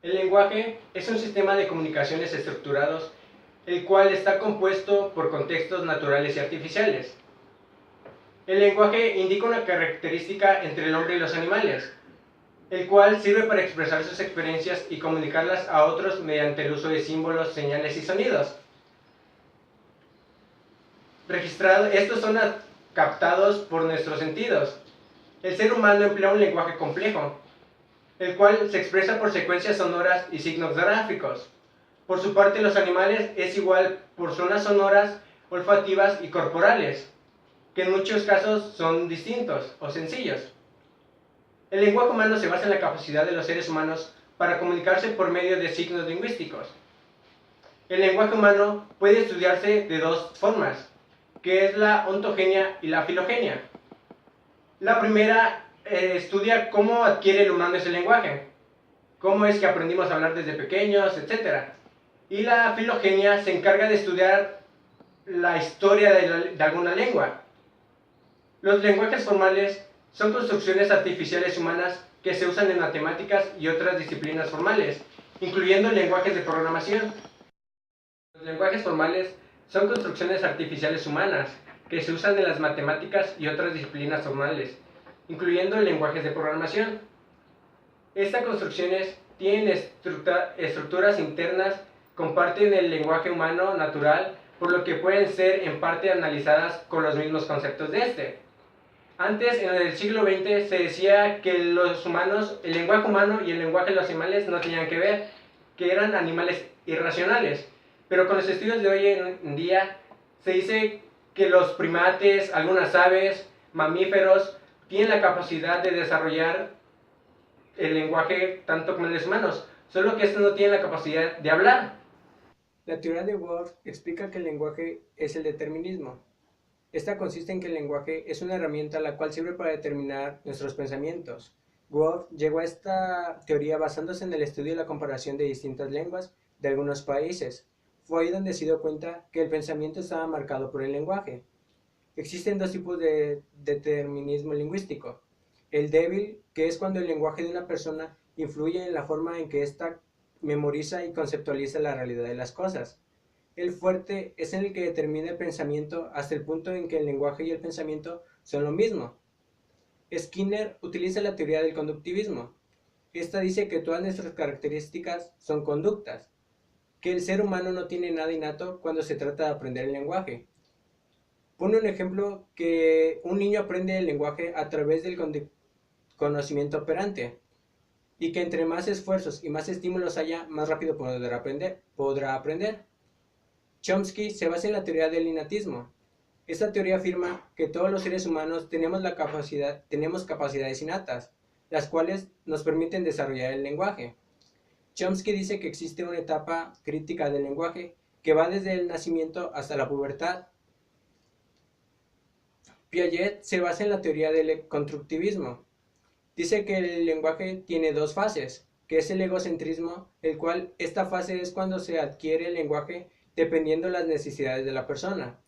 El lenguaje es un sistema de comunicaciones estructurados, el cual está compuesto por contextos naturales y artificiales. El lenguaje indica una característica entre el hombre y los animales, el cual sirve para expresar sus experiencias y comunicarlas a otros mediante el uso de símbolos, señales y sonidos. Estos son captados por nuestros sentidos. El ser humano emplea un lenguaje complejo, el cual se expresa por secuencias sonoras y signos gráficos. Por su parte, los animales es igual por zonas sonoras, olfativas y corporales, que en muchos casos son distintos o sencillos. El lenguaje humano se basa en la capacidad de los seres humanos para comunicarse por medio de signos lingüísticos. El lenguaje humano puede estudiarse de dos formas, que es la ontogenia y la filogenia. La primera estudia cómo adquiere el humano ese lenguaje, cómo es que aprendimos a hablar desde pequeños, etc. Y la filogenia se encarga de estudiar la historia de alguna lengua. Los lenguajes formales son construcciones artificiales humanas que se usan en matemáticas y otras disciplinas formales, incluyendo lenguajes de programación. Los lenguajes formales son construcciones artificiales humanas que se usan en las matemáticas y otras disciplinas formales, incluyendo lenguajes de programación. Estas construcciones tienen estructuras internas, comparten el lenguaje humano natural, por lo que pueden ser en parte analizadas con los mismos conceptos de este. Antes, en el siglo XX, se decía que los humanos, el lenguaje humano y el lenguaje de los animales no tenían que ver, que eran animales irracionales. Pero con los estudios de hoy en día, se dice que los primates, algunas aves, mamíferos, tienen la capacidad de desarrollar el lenguaje tanto como los humanos, solo que estos no tienen la capacidad de hablar. La teoría de Wolff explica que el lenguaje es el determinismo. Esta consiste en que el lenguaje es una herramienta la cual sirve para determinar nuestros pensamientos. Wolff llegó a esta teoría basándose en el estudio y la comparación de distintas lenguas de algunos países. Fue ahí donde se dio cuenta que el pensamiento estaba marcado por el lenguaje. Existen dos tipos de determinismo lingüístico. El débil, que es cuando el lenguaje de una persona influye en la forma en que ésta memoriza y conceptualiza la realidad de las cosas. El fuerte es en el que determina el pensamiento hasta el punto en que el lenguaje y el pensamiento son lo mismo. Skinner utiliza la teoría del conductivismo. Esta dice que todas nuestras características son conductas, que el ser humano no tiene nada innato cuando se trata de aprender el lenguaje. Pone un ejemplo que un niño aprende el lenguaje a través del conocimiento operante, y que entre más esfuerzos y más estímulos haya, más rápido podrá aprender. Chomsky se basa en la teoría del innatismo. Esta teoría afirma que todos los seres humanos tenemos capacidades innatas, las cuales nos permiten desarrollar el lenguaje. Chomsky dice que existe una etapa crítica del lenguaje que va desde el nacimiento hasta la pubertad. Piaget se basa en la teoría del constructivismo. Dice que el lenguaje tiene dos fases, que es el egocentrismo, el cual esta fase es cuando se adquiere el lenguaje dependiendo de las necesidades de la persona,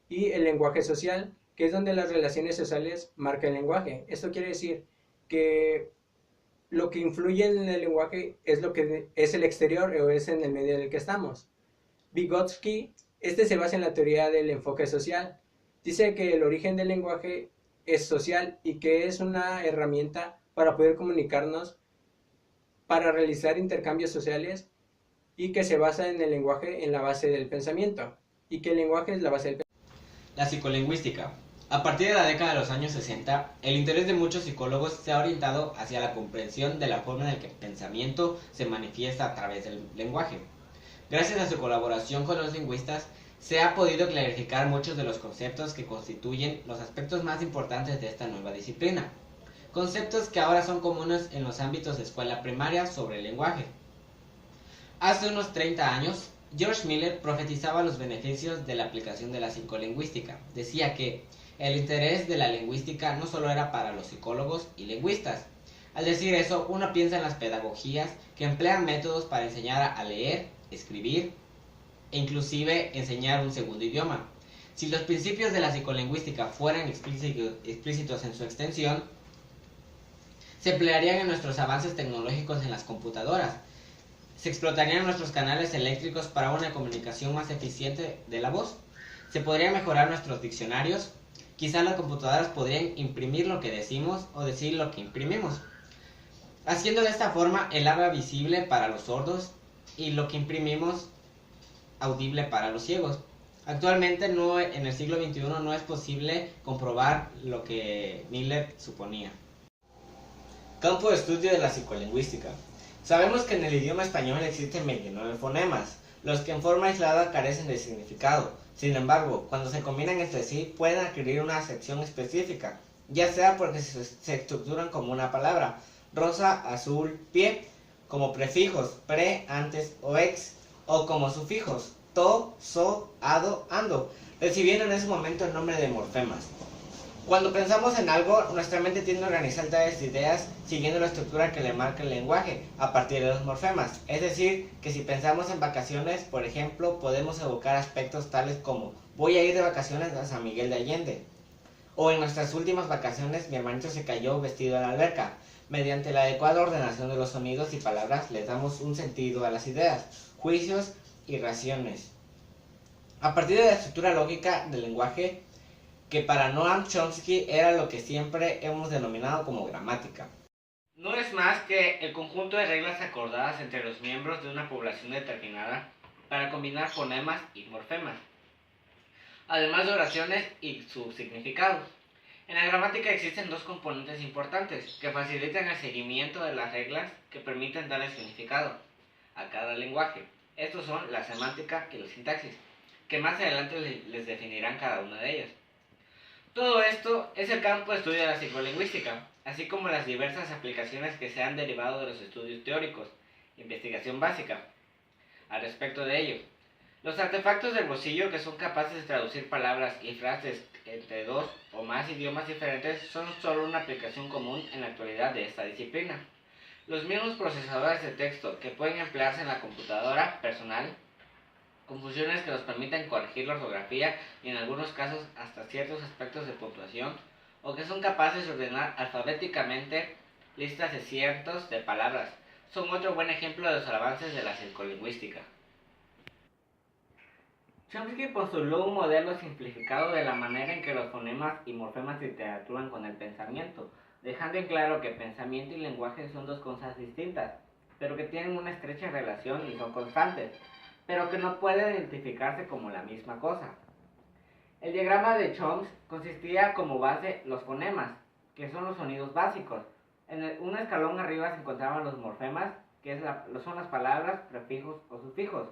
y el lenguaje social, que es donde las relaciones sociales marcan el lenguaje. Esto quiere decir que lo que influye en el lenguaje es lo que es el exterior o es en el medio en el que estamos. Vygotsky, se basa en la teoría del enfoque social. Dice que el origen del lenguaje es social y que es una herramienta para poder comunicarnos, para realizar intercambios sociales, y que se basa en el lenguaje en la base del pensamiento, y que el lenguaje es la base del pensamiento. La psicolingüística. A partir de la década de los años 60, el interés de muchos psicólogos se ha orientado hacia la comprensión de la forma en la que el pensamiento se manifiesta a través del lenguaje. Gracias a su colaboración con los lingüistas, se ha podido clarificar muchos de los conceptos que constituyen los aspectos más importantes de esta nueva disciplina. Conceptos que ahora son comunes en los ámbitos de escuela primaria sobre el lenguaje. Hace unos 30 años, George Miller profetizaba los beneficios de la aplicación de la psicolingüística. Decía que el interés de la lingüística no solo era para los psicólogos y lingüistas. Al decir eso, uno piensa en las pedagogías que emplean métodos para enseñar a leer, escribir e inclusive enseñar un segundo idioma. Si los principios de la psicolingüística fueran explícitos en su extensión, se emplearían en nuestros avances tecnológicos en las computadoras. Se explotarían nuestros canales eléctricos para una comunicación más eficiente de la voz. Se podrían mejorar nuestros diccionarios. Quizás las computadoras podrían imprimir lo que decimos o decir lo que imprimimos, haciendo de esta forma el habla visible para los sordos y lo que imprimimos audible para los ciegos. Actualmente en el siglo XXI no es posible comprobar lo que Miller suponía. Campo de estudio de la psicolingüística. Sabemos que en el idioma español existen 29 fonemas, los que en forma aislada carecen de significado. Sin embargo, cuando se combinan entre sí pueden adquirir una acepción específica, ya sea porque se estructuran como una palabra, rosa, azul, pie, como prefijos, pre, antes o ex, o como sufijos, to, so, ado, ando, recibiendo en ese momento el nombre de morfemas. Cuando pensamos en algo, nuestra mente tiende a organizar tales ideas siguiendo la estructura que le marca el lenguaje a partir de los morfemas. Es decir, que si pensamos en vacaciones, por ejemplo, podemos evocar aspectos tales como voy a ir de vacaciones a San Miguel de Allende. O en nuestras últimas vacaciones mi hermanito se cayó vestido en la alberca. Mediante la adecuada ordenación de los sonidos y palabras les damos un sentido a las ideas, juicios y razones. A partir de la estructura lógica del lenguaje, que para Noam Chomsky era lo que siempre hemos denominado como gramática. No es más que el conjunto de reglas acordadas entre los miembros de una población determinada para combinar fonemas y morfemas, además de oraciones y sus significados. En la gramática existen dos componentes importantes que facilitan el seguimiento de las reglas que permiten darle significado a cada lenguaje. Estos son la semántica y la sintaxis, que más adelante les definirán cada una de ellas. Todo esto es el campo de estudio de la psicolingüística, así como las diversas aplicaciones que se han derivado de los estudios teóricos, investigación básica, al respecto de ello. Los artefactos del bolsillo, que son capaces de traducir palabras y frases entre dos o más idiomas diferentes, son solo una aplicación común en la actualidad de esta disciplina. Los mismos procesadores de texto que pueden emplearse en la computadora personal, con funciones que nos permiten corregir la ortografía y en algunos casos hasta ciertos aspectos de puntuación, o que son capaces de ordenar alfabéticamente listas de cientos de palabras, son otro buen ejemplo de los avances de la psicolingüística. Chomsky postuló un modelo simplificado de la manera en que los fonemas y morfemas interactúan con el pensamiento, dejando en claro que pensamiento y lenguaje son dos cosas distintas, pero que tienen una estrecha relación y son constantes, pero que no pueden identificarse como la misma cosa. El diagrama de Chomsky consistía como base los fonemas, que son los sonidos básicos. En un escalón arriba se encontraban los morfemas, que son las palabras, prefijos o sufijos.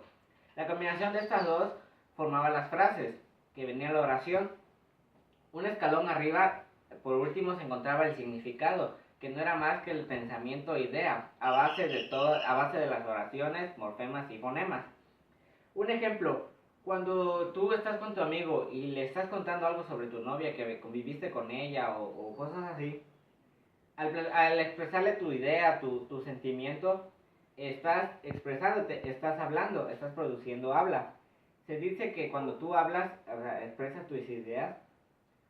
La combinación de estas dos formaba las frases, que venía la oración. Un escalón arriba, por último, se encontraba el significado, que no era más que el pensamiento o idea, a base de las oraciones, morfemas y fonemas. Un ejemplo, cuando tú estás con tu amigo y le estás contando algo sobre tu novia, que conviviste con ella o cosas así, al expresarle tu idea, tu sentimiento, estás expresándote, estás hablando, estás produciendo habla. Se dice que cuando tú hablas, o sea, expresas tus ideas,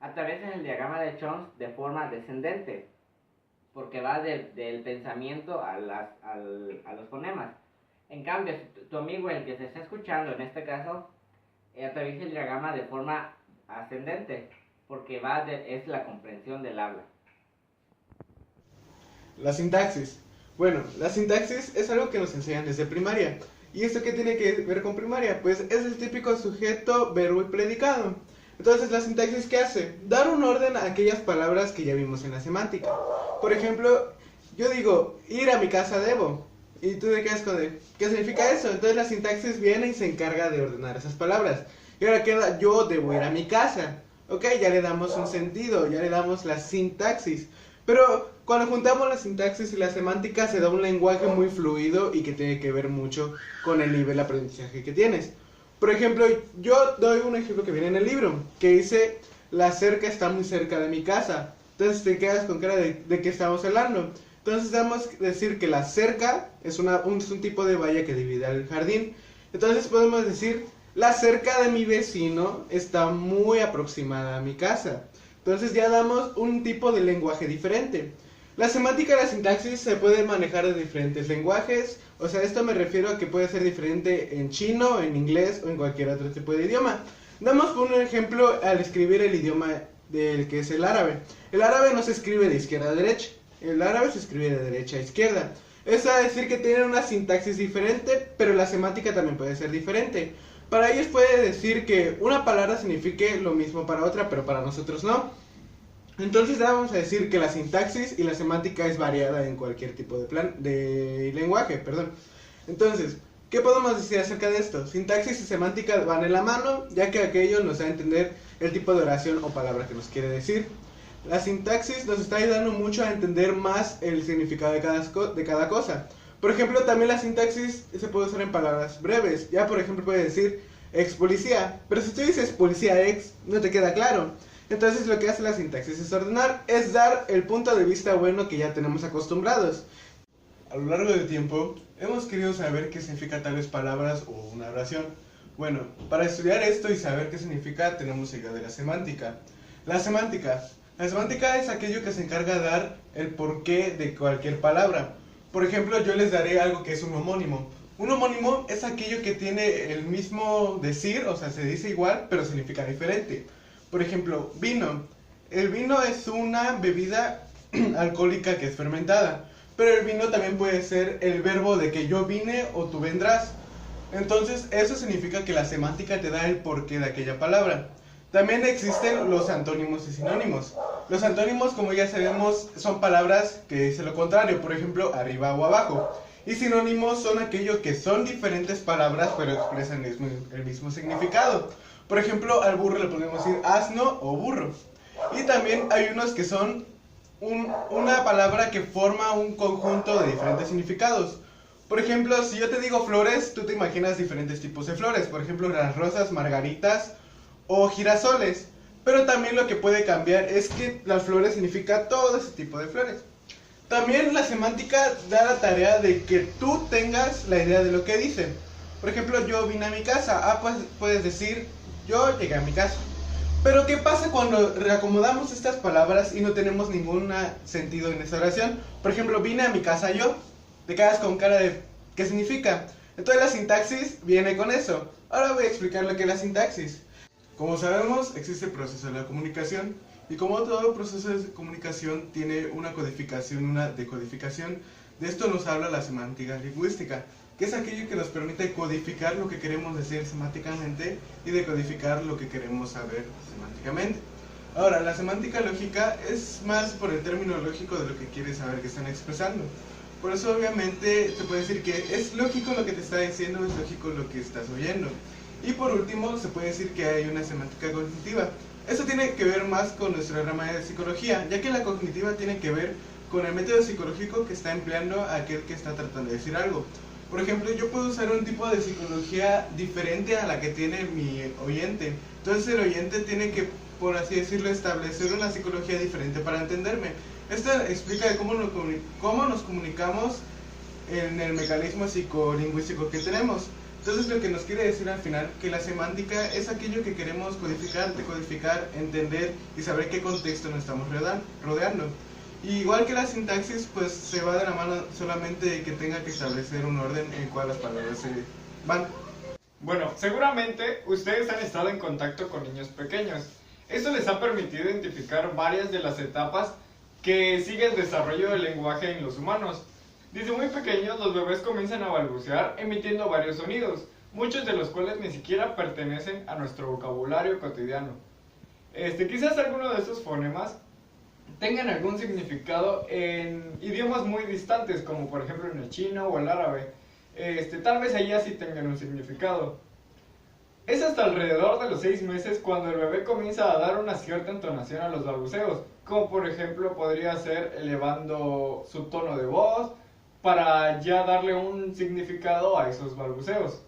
a través del diagrama de Chomsky de forma descendente, porque va del pensamiento a los fonemas. En cambio, tu amigo, el que se está escuchando, en este caso, atraviesa el diagrama de forma ascendente, porque es la comprensión del habla. La sintaxis. Bueno, la sintaxis es algo que nos enseñan desde primaria. ¿Y esto qué tiene que ver con primaria? Pues es el típico sujeto, verbo y predicado. Entonces, ¿la sintaxis qué hace? Dar un orden a aquellas palabras que ya vimos en la semántica. Por ejemplo, yo digo, ir a mi casa debo. Y tú te quedas con ¿qué significa eso? Entonces la sintaxis viene y se encarga de ordenar esas palabras. Y ahora queda, yo debo ir a mi casa. Ok, ya le damos un sentido, ya le damos la sintaxis. Pero cuando juntamos la sintaxis y la semántica se da un lenguaje muy fluido y que tiene que ver mucho con el nivel de aprendizaje que tienes. Por ejemplo, yo doy un ejemplo que viene en el libro, que dice, la cerca está muy cerca de mi casa. Entonces te quedas con cara de qué estamos hablando. Entonces vamos a decir que la cerca es un tipo de valla que divide el jardín. Entonces podemos decir, la cerca de mi vecino está muy aproximada a mi casa. Entonces ya damos un tipo de lenguaje diferente. La semántica y la sintaxis se pueden manejar en diferentes lenguajes, o sea, esto me refiero a que puede ser diferente en chino, en inglés o en cualquier otro tipo de idioma. Damos por un ejemplo al escribir el idioma del que es el árabe. El árabe no se escribe de izquierda a derecha, el árabe se escribe de derecha a izquierda. Eso es decir que tienen una sintaxis diferente, pero la semántica también puede ser diferente. Para ellos puede decir que una palabra signifique lo mismo para otra, pero para nosotros no. Entonces vamos a decir que la sintaxis y la semántica es variada en cualquier tipo de lenguaje, perdón. Entonces, ¿qué podemos decir acerca de esto? Sintaxis y semántica van en la mano, ya que aquello nos da a entender el tipo de oración o palabra que nos quiere decir. La sintaxis nos está ayudando mucho a entender más el significado de cada cosa. Por ejemplo, también la sintaxis se puede usar en palabras breves. Ya, por ejemplo, puede decir ex policía, pero si tú dices policía ex, no te queda claro. Entonces lo que hace la sintaxis es ordenar, es dar el punto de vista bueno que ya tenemos acostumbrados. A lo largo del tiempo, hemos querido saber qué significa tales palabras o una oración. Bueno, para estudiar esto y saber qué significa, tenemos la idea de la semántica. La semántica es aquello que se encarga de dar el porqué de cualquier palabra. Por ejemplo, yo les daré algo que es un homónimo. Un homónimo es aquello que tiene el mismo decir, o sea, se dice igual, pero significa diferente. Por ejemplo, vino. El vino es una bebida alcohólica que es fermentada. Pero el vino también puede ser el verbo de que yo vine o tú vendrás. Entonces, eso significa que la semántica te da el porqué de aquella palabra. También existen los antónimos y sinónimos. Los antónimos, como ya sabemos, son palabras que dicen lo contrario. Por ejemplo, arriba o abajo. Y sinónimos son aquellos que son diferentes palabras, pero expresan el mismo significado. Por ejemplo, al burro le podemos decir asno o burro. Y también hay unos que son una palabra que forma un conjunto de diferentes significados. Por ejemplo, si yo te digo flores, tú te imaginas diferentes tipos de flores. Por ejemplo, las rosas, margaritas o girasoles. Pero también lo que puede cambiar es que las flores significa todo ese tipo de flores. También la semántica da la tarea de que tú tengas la idea de lo que dicen. Por ejemplo, yo vine a mi casa. Pues puedes decir yo llegué a mi casa. Pero ¿qué pasa cuando reacomodamos estas palabras y no tenemos ningún sentido en esa oración? Por ejemplo, vine a mi casa yo. Te quedas con cara de ¿qué significa? Entonces la sintaxis viene con eso. Ahora voy a explicar lo que es la sintaxis. Como sabemos, existe el proceso de la comunicación. Y como todo proceso de comunicación tiene una codificación, una decodificación, de esto nos habla la semántica lingüística, que es aquello que nos permite codificar lo que queremos decir semánticamente y decodificar lo que queremos saber semánticamente. Ahora, la semántica lógica es más por el término lógico de lo que quieres saber que están expresando. Por eso obviamente se puede decir que es lógico lo que te está diciendo, es lógico lo que estás oyendo. Y por último, se puede decir que hay una semántica cognitiva. Esto tiene que ver más con nuestra rama de psicología, ya que la cognitiva tiene que ver con el método psicológico que está empleando aquel que está tratando de decir algo. Por ejemplo, yo puedo usar un tipo de psicología diferente a la que tiene mi oyente. Entonces el oyente tiene que, por así decirlo, establecer una psicología diferente para entenderme. Esto explica de cómo nos comunicamos en el mecanismo psicolingüístico que tenemos. Entonces lo que nos quiere decir al final, que la semántica es aquello que queremos codificar, decodificar, entender y saber qué contexto nos estamos rodeando. Y igual que la sintaxis, pues se va de la mano solamente de que tenga que establecer un orden en el cual las palabras se van. Bueno, seguramente ustedes han estado en contacto con niños pequeños. Esto les ha permitido identificar varias de las etapas que sigue el desarrollo del lenguaje en los humanos. Desde muy pequeños los bebés comienzan a balbucear emitiendo varios sonidos, muchos de los cuales ni siquiera pertenecen a nuestro vocabulario cotidiano. Quizás alguno de estos fonemas tengan algún significado en idiomas muy distantes, como por ejemplo en el chino o el árabe. Tal vez allá sí tengan un significado. Es hasta alrededor de los 6 meses cuando el bebé comienza a dar una cierta entonación a los balbuceos, como por ejemplo podría ser elevando su tono de voz para ya darle un significado a esos balbuceos.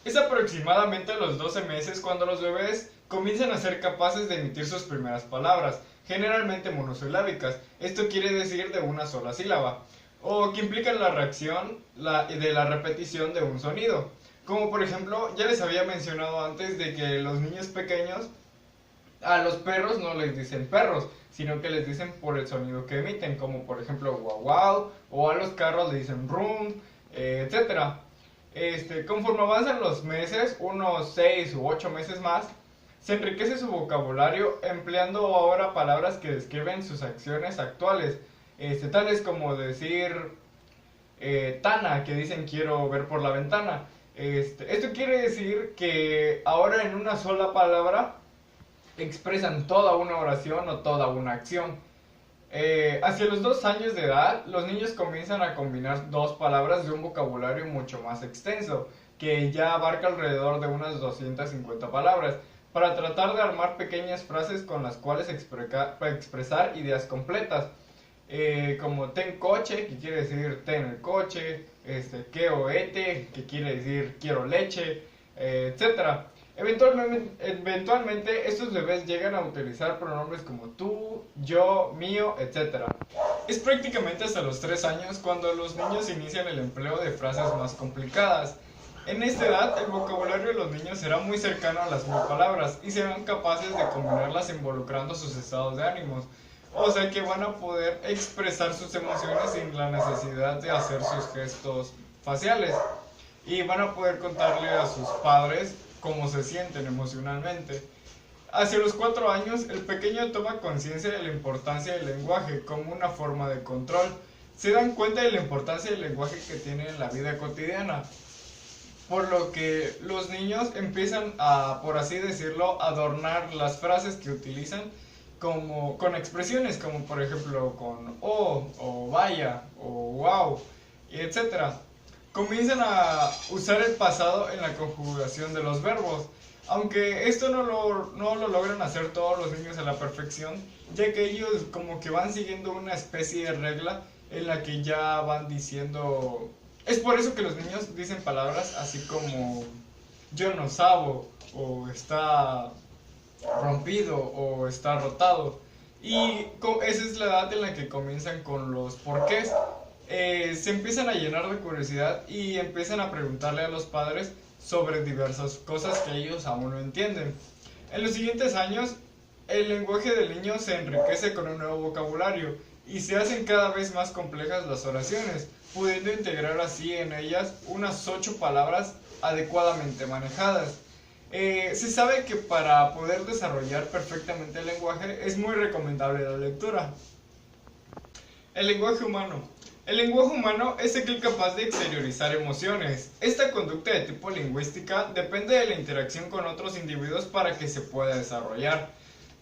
Es aproximadamente a los 12 meses cuando los bebés comienzan a ser capaces de emitir sus primeras palabras, generalmente monosilábicas, esto quiere decir de una sola sílaba, o que implican la reacción de la repetición de un sonido. Como por ejemplo, ya les había mencionado antes de que los niños pequeños a los perros no les dicen perros, sino que les dicen por el sonido que emiten, como por ejemplo guau guau, o a los carros le dicen rum, etcétera. Conforme avanzan los meses, unos 6 u 8 meses más, se enriquece su vocabulario empleando ahora palabras que describen sus acciones actuales, tales como decir Tana, que dicen quiero ver por la ventana. Esto quiere decir que ahora en una sola palabra expresan toda una oración o toda una acción. Hacia los 2 años de edad, los niños comienzan a combinar 2 palabras de un vocabulario mucho más extenso, que ya abarca alrededor de unas 250 palabras, para tratar de armar pequeñas frases con las cuales expresar ideas completas. Como ten coche, que quiere decir ten el coche, queo ete, que quiere decir quiero leche, etcétera. Eventualmente estos bebés llegan a utilizar pronombres como tú, yo, mío, etc. Es prácticamente hasta los 3 años cuando los niños inician el empleo de frases más complicadas. En esta edad el vocabulario de los niños será muy cercano a las 1000 palabras y serán capaces de combinarlas involucrando sus estados de ánimos. O sea que van a poder expresar sus emociones sin la necesidad de hacer sus gestos faciales. Y van a poder contarle a sus padres cómo se sienten emocionalmente. Hacia los 4 años, el pequeño toma conciencia de la importancia del lenguaje como una forma de control. Se dan cuenta de la importancia del lenguaje que tiene en la vida cotidiana. Por lo que los niños empiezan a, por así decirlo, adornar las frases que utilizan con expresiones como por ejemplo con o vaya, o wow, etc. Comienzan a usar el pasado en la conjugación de los verbos, aunque esto no lo logran hacer todos los niños a la perfección, ya que ellos como que van siguiendo una especie de regla en la que ya van diciendo... Es por eso que los niños dicen palabras así como yo no sabo, o está rompido, o está rotado. Y esa es la edad en la que comienzan con los porqués. Se empiezan a llenar de curiosidad y empiezan a preguntarle a los padres sobre diversas cosas que ellos aún no entienden. En los siguientes años, el lenguaje del niño se enriquece con un nuevo vocabulario y se hacen cada vez más complejas las oraciones, pudiendo integrar así en ellas unas 8 palabras adecuadamente manejadas. Se sabe que para poder desarrollar perfectamente el lenguaje es muy recomendable la lectura. El lenguaje humano. El lenguaje humano es aquel capaz de exteriorizar emociones. Esta conducta de tipo lingüística depende de la interacción con otros individuos para que se pueda desarrollar.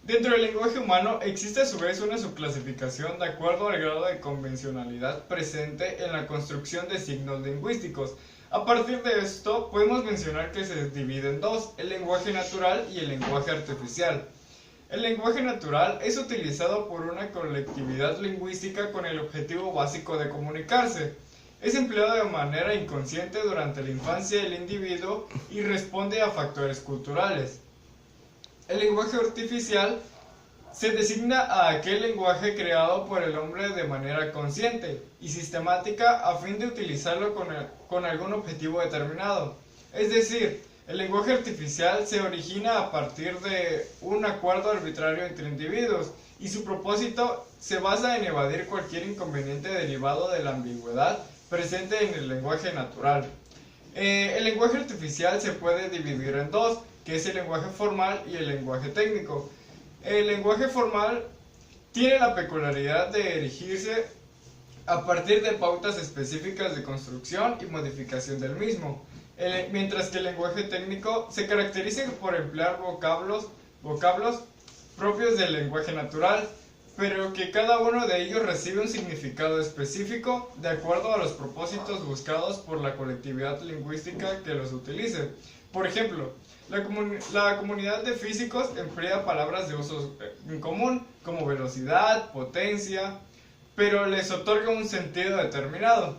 Dentro del lenguaje humano existe a su vez una subclasificación de acuerdo al grado de convencionalidad presente en la construcción de signos lingüísticos. A partir de esto podemos mencionar que se divide en 2, el lenguaje natural y el lenguaje artificial. El lenguaje natural es utilizado por una colectividad lingüística con el objetivo básico de comunicarse. Es empleado de manera inconsciente durante la infancia del individuo y responde a factores culturales. El lenguaje artificial se designa a aquel lenguaje creado por el hombre de manera consciente y sistemática a fin de utilizarlo con algún objetivo determinado. Es decir, el lenguaje artificial se origina a partir de un acuerdo arbitrario entre individuos y su propósito se basa en evadir cualquier inconveniente derivado de la ambigüedad presente en el lenguaje natural. El lenguaje artificial se puede dividir en 2, que es el lenguaje formal y el lenguaje técnico. El lenguaje formal tiene la peculiaridad de erigirse a partir de pautas específicas de construcción y modificación del mismo, mientras que el lenguaje técnico se caracteriza por emplear vocablos propios del lenguaje natural, pero que cada uno de ellos recibe un significado específico de acuerdo a los propósitos buscados por la colectividad lingüística que los utilice. Por ejemplo, la comunidad de físicos emplea palabras de uso en común, como velocidad, potencia, pero les otorga un sentido determinado.